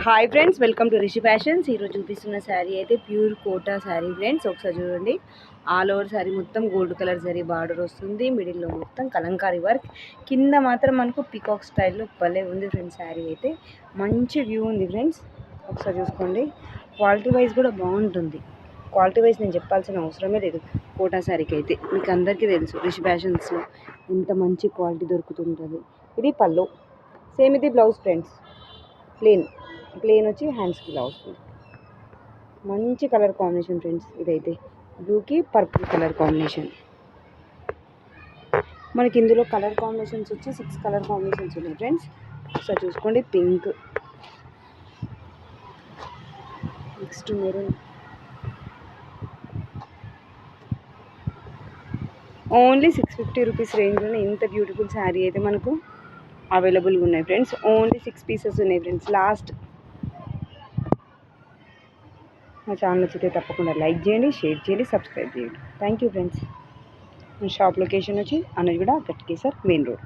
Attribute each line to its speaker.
Speaker 1: Hi friends, welcome to Rishi fashions. ఈరోజు చూపిస్తున్న శారీ అయితే ప్యూర్ కోటా శారీ ఫ్రెండ్స్. ఒకసారి చూడండి, ఆల్ ఓవర్ శారీ మొత్తం గోల్డ్ కలర్ శారీ బార్డర్ వస్తుంది. మిడిల్లో మొత్తం కలంకారీ వర్క్, కింద మాత్రం మనకు పీకాక్ స్టైల్లో భలే ఉంది ఫ్రెండ్స్. శారీ అయితే మంచి వ్యూ ఉంది ఫ్రెండ్స్. ఒకసారి చూసుకోండి, క్వాలిటీ వైజ్ కూడా బాగుంటుంది. క్వాలిటీ వైజ్ నేను చెప్పాల్సిన అవసరమే లేదు. కోటా శారీకి అయితే మీకు అందరికీ తెలుసు, రిషి ఫ్యాషన్స్లో ఎంత మంచి క్వాలిటీ దొరుకుతుంటుంది. ఇది పళ్ళు, సేమ్ ఇది బ్లౌజ్ ఫ్రెండ్స్. ప్లేన్ వచ్చి హ్యాండ్స్కి ఇలా వస్తుంది. మంచి కలర్ కాంబినేషన్ ఫ్రెండ్స్. ఇదైతే బ్లూకి పర్పుల్ కలర్ కాంబినేషన్. మనకి ఇందులో కలర్ కాంబినేషన్స్ వచ్చి 6 కలర్ కాంబినేషన్స్ ఉన్నాయి ఫ్రెండ్స్. ఒకసారి చూసుకోండి, pink, next maroon. Only 650 rupees రేంజ్లోనే ఇంత బ్యూటిఫుల్ శారీ అయితే మనకు అవైలబుల్గా ఉన్నాయి ఫ్రెండ్స్. ఓన్లీ 6 పీసెస్ ఉన్నాయి ఫ్రెండ్స్. లాస్ట్. మా ఛానల్ నచ్చితే తప్పకుండా లైక్ చేయండి, షేర్ చేయండి, సబ్స్క్రైబ్ చేయండి. Thank you friends. Shop location వచ్చి అనజ్గూడ, గట్కేసర్ మెయిన్ రోడ్.